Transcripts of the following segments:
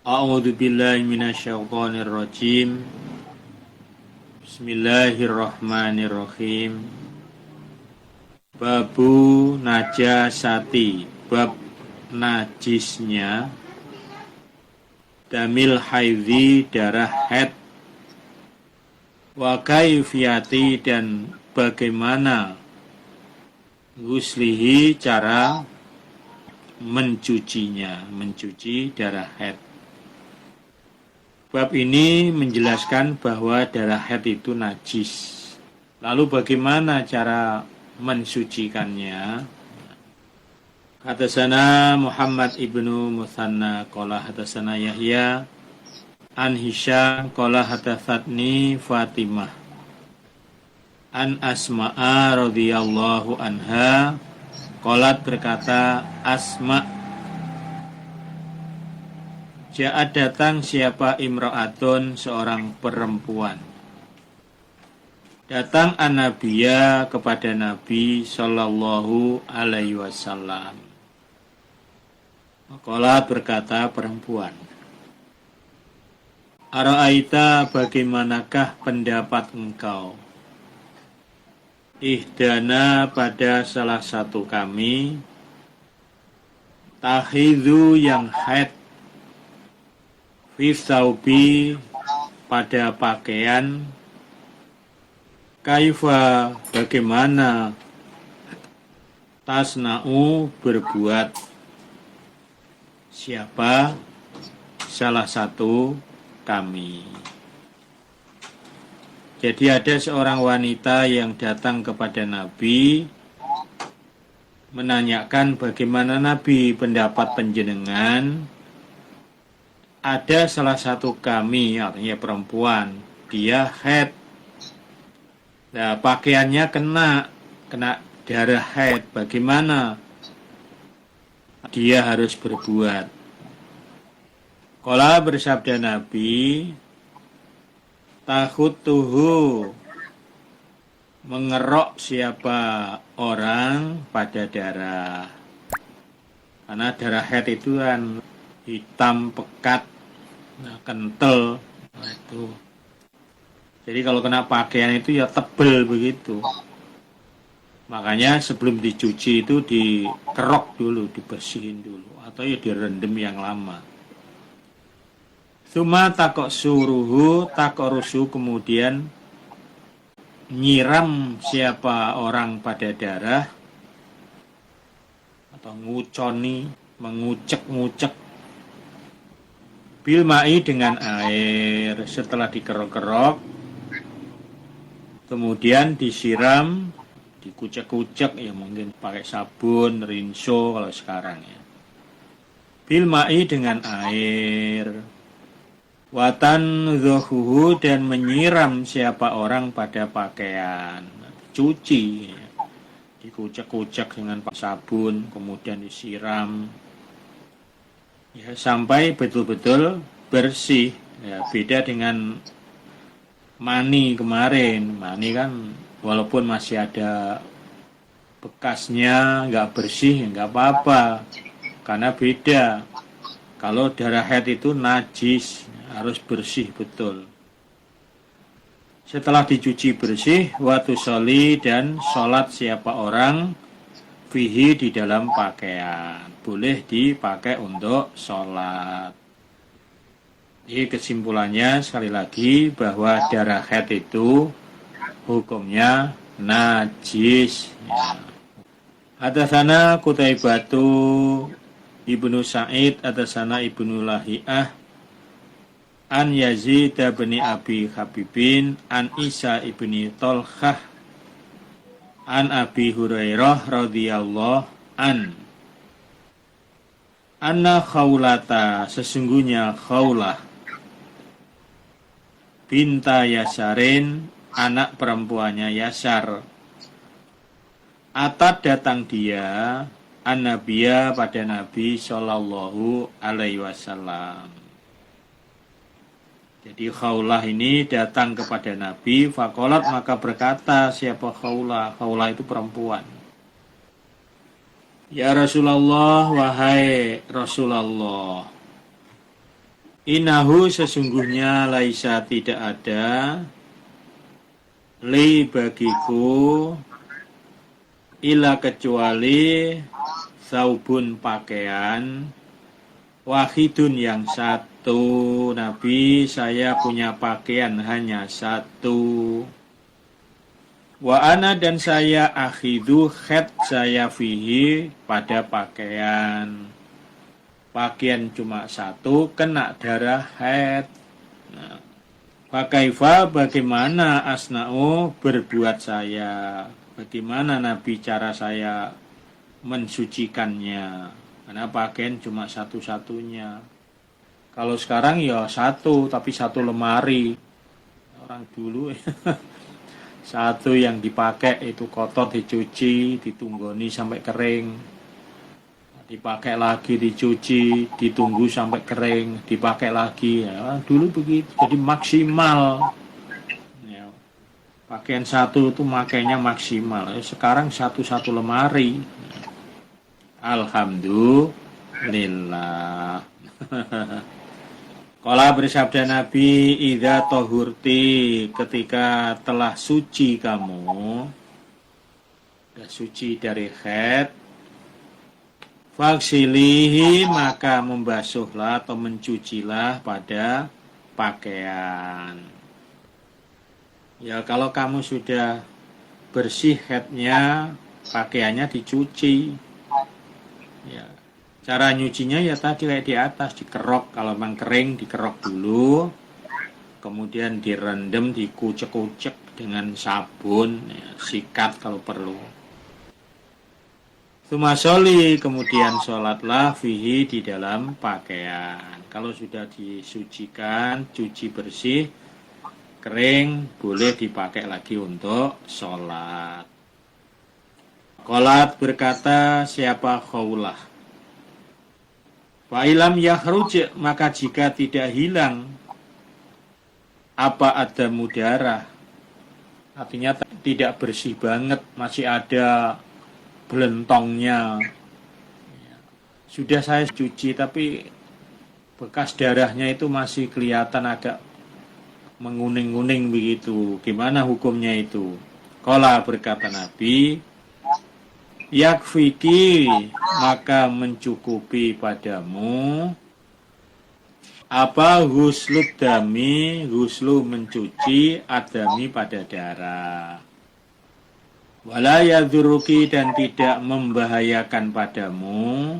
A'udzu billahi minasyaitonir rajim. Bismillahirrahmanirrahim. Babu najasati, bab najisnya damil haidhi, darah haid, wa kaifiyati, dan bagaimana guslihi, cara mencucinya, mencuci darah haid. Bab ini menjelaskan bahwa darah haid itu najis. Lalu bagaimana cara mensucikannya? Hadatsana Muhammad ibnu Muthanna qala hadatsana Yahya an Hisyam qala hadatsatni Fatimah an Asma'a radhiyallahu anha qalat, berkata Asma', Ja'at, datang siapa imra'atun, seorang perempuan, datang an-nabiyya kepada Nabi sallallahu alaihi wasallam. Qala, berkata perempuan, Ara'aita, bagaimanakah pendapat engkau, ihdana, pada salah satu kami, tahidhu, yang haid, fi thawbi, pada pakaian, kaifa, bagaimana, tasna'u, berbuat, siapa, salah satu kami. Jadi ada seorang wanita yang datang kepada Nabi menanyakan bagaimana Nabi pendapat panjenengan. Ada salah satu kami, artinya perempuan, dia haid. Nah, pakaiannya kena darah haid. Bagaimana dia harus berbuat? Qala, bersabda Nabi, takhutuhu, mengerok siapa orang pada darah. Karena darah haid itu kan hitam pekat, kental, itu. Jadi kalau kena pakaian itu ya tebel begitu. Makanya sebelum dicuci itu dikerok dulu, dibersihin dulu, atau ya direndam yang lama. Tsumma takok suruhu, takorusu, kemudian nyiram siapa orang pada darah, atau nguconi, mengucek-ngucek, bil ma'i, dengan air. Setelah dikerok-kerok, kemudian disiram, dikucek-kucek, ya mungkin pakai sabun, rinso kalau sekarang ya. Bil ma'i, dengan air. Watan zuhuhu, dan menyiram siapa orang pada pakaian, cuci, dikucek-kucek dengan sabun, kemudian disiram, ya, sampai betul-betul bersih. Ya, beda dengan mani kemarin. Mani kan walaupun masih ada bekasnya, nggak bersih, nggak apa-apa, karena beda. Kalau darah haid itu najis, harus bersih betul. Setelah dicuci bersih, watu soli, dan sholat siapa orang, fihi, di dalam pakaian, boleh dipakai untuk sholat. Jadi kesimpulannya sekali lagi bahwa darah haid itu hukumnya najis. Hadatsana Qutaibatu ibnu Sa'id, hadatsana ibnu Lahiyah, an Yazid bin Abi Habibin, an Isa ibni Tolkhah, an Abi Hurairah radhiyallahu an, anna Khawlata, sesungguhnya Khawlah binta Yasarin, anak perempuannya Yasar, atat, datang dia, an-nabiyya, pada Nabi sallallahu alaihi wasallam. Jadi Khawlah ini datang kepada Nabi, faqalat, maka berkata siapa Khawlah? Khawlah itu perempuan. Ya Rasulullah, wahai Rasulullah, Innahu sesungguhnya laisa tidak ada li bagiku ila kecuali saubun pakaian wahidun yang satu. Nabi, saya punya pakaian hanya satu. Wa ana dan saya akhidu khed saya fihi pada pakaian. Pakaian cuma satu, kena darah haid. Nah, fakaifa bagaimana asna'u berbuat saya? Bagaimana Nabi cara saya mensucikannya? Karena pakaian cuma satu-satunya. Kalau sekarang ya satu, tapi satu lemari. Orang dulu satu yang dipakai itu kotor dicuci, ditunggoni sampai kering. Dipakai lagi, dicuci, ditunggu sampai kering, dipakai lagi. Ya, dulu begitu, jadi maksimal. Ya, pakaian satu itu makainya maksimal. Sekarang satu-satu lemari. Alhamdulillah. Qala bersabda Nabi, idza tahurti, ketika telah suci kamu, sudah suci dari haid, faksilihi maka membasuhlah atau mencucilah pada pakaian. Ya kalau kamu sudah bersih haidnya, pakaiannya dicuci. Ya, cara nyucinya ya tadi kayak di atas, dikerok. Kalau memang kering dikerok dulu, kemudian direndam, dikucek-kucek dengan sabun, ya, sikat kalau perlu. Sumasoli, kemudian sholatlah fihi di dalam pakaian. Kalau sudah disucikan, cuci bersih, kering, boleh dipakai lagi untuk sholat. Qolat berkata siapa Khawlah, fa'ilam yahruj, maka jika tidak hilang apa ada mudarah, artinya tidak bersih banget, masih ada belentongnya. Sudah saya cuci tapi bekas darahnya itu masih kelihatan agak menguning-uning begitu. Gimana hukumnya itu? Qala berkata Nabi, yakfiki maka mencukupi padamu apa ghuslud dami, ghuslu mencuci adami pada darah. Wala yadzuruki dan tidak membahayakan padamu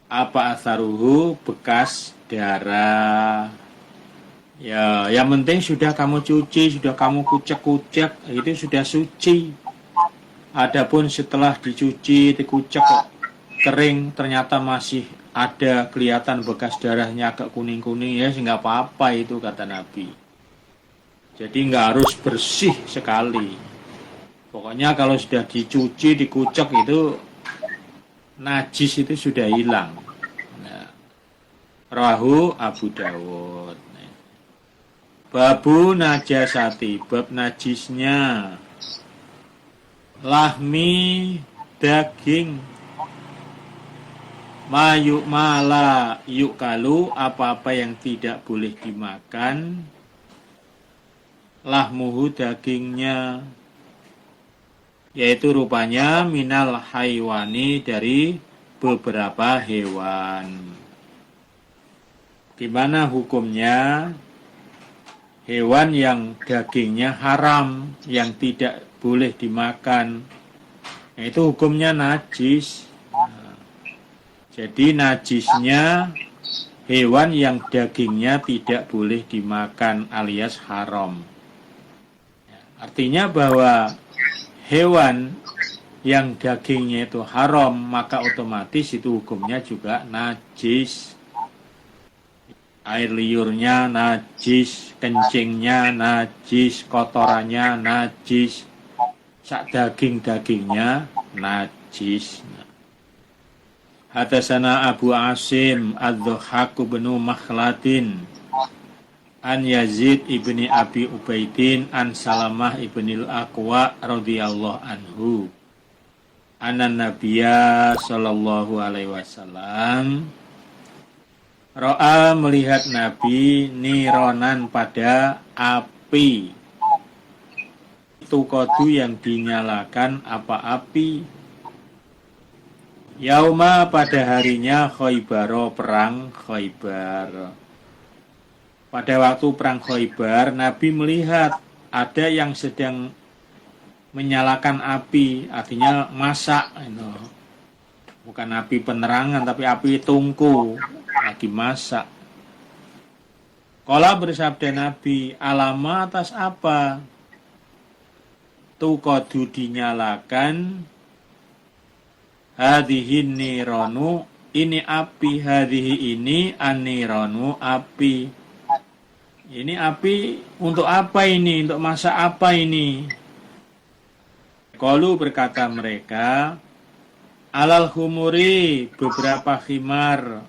apa asaruhu bekas darah. Ya, yang penting sudah kamu cuci, sudah kamu kucek-kucek, itu sudah suci. Adapun setelah dicuci, dikucek kering, ternyata masih ada kelihatan bekas darahnya agak kuning-kuning, ya nggak apa-apa itu kata Nabi. Jadi nggak harus bersih sekali. Pokoknya kalau sudah dicuci, dikucek itu najis itu sudah hilang. Nah, Rawahu Abu Dawud. Babu najasati, bab najisnya lahmi daging mayuk mala yuk kalu, apa-apa yang tidak boleh dimakan, lahmuhu dagingnya, yaitu rupanya minal haywani dari beberapa hewan. Gimana hukumnya? Hewan yang dagingnya haram, yang tidak boleh dimakan, itu hukumnya najis. Jadi najisnya hewan yang dagingnya tidak boleh dimakan alias haram. Artinya bahwa hewan yang dagingnya itu haram, maka otomatis itu hukumnya juga najis. Air liurnya najis, kencingnya najis, kotorannya najis, sak daging-dagingnya najis. Hadatsana Abu Asim Ad-Dhahhak bin Makhladin an Yazid ibni Abi Ubaidin an Salamah ibnil Aqwa radhiyallahu anhu anna Nabiyya sallallahu alaihi wasallam Ro'a melihat Nabi nironan pada api. Tuqadu yang dinyalakan apa api. Yauma pada harinya Khaybaro perang Khaybar. Pada waktu perang Khaybar, Nabi melihat ada yang sedang menyalakan api, artinya masak. Bukan api penerangan, tapi api tungku, lagi masak. Qala bersabda Nabi, alama atas apa? Tuqadu dinyalakan, hadhihi niranu, ini api, hadhihi ini aniranu api. Ini api untuk apa ini? Untuk masak apa ini? Qalu berkata mereka, alal humuri beberapa khimar,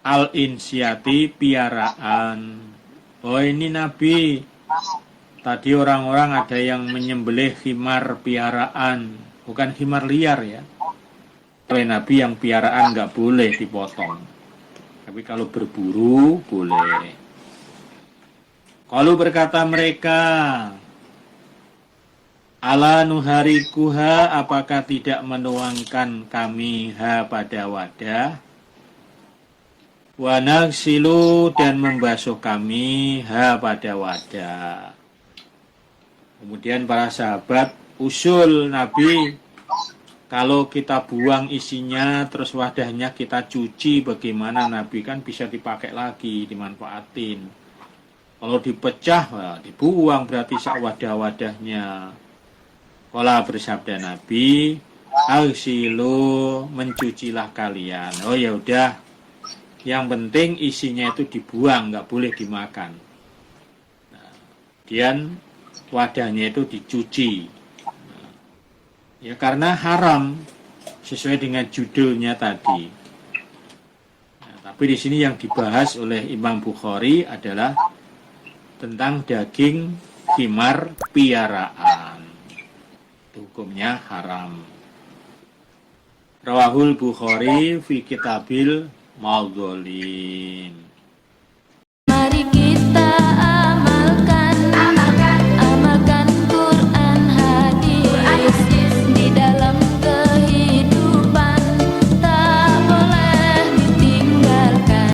al insyati piaraan. Oh ini Nabi, tadi orang-orang ada yang menyembelih khimar piaraan, bukan khimar liar ya. Oleh Nabi yang piaraan nggak boleh dipotong. Tapi kalau berburu boleh. Kalau berkata mereka, ala nuharikuha, apakah tidak menuangkan kami ha pada wadah, wa nagsilu, dan membasuh kami ha pada wadah. Kemudian para sahabat usul Nabi, kalau kita buang isinya terus wadahnya kita cuci, bagaimana Nabi? Kan bisa dipakai lagi, dimanfaatin. Kalau dipecah, dibuang berarti sak wadah-wadahnya. Qala bersabda Nabi, agsilu, mencucilah kalian. Oh ya udah, yang penting isinya itu dibuang, nggak boleh dimakan. Nah, kemudian wadahnya itu dicuci. Ya karena haram sesuai dengan judulnya tadi. Nah, tapi di sini yang dibahas oleh Imam Bukhari adalah tentang daging khimar piaraan. Hukumnya haram. Rawahul Bukhari fi Kitabil Maudolin. Mari kita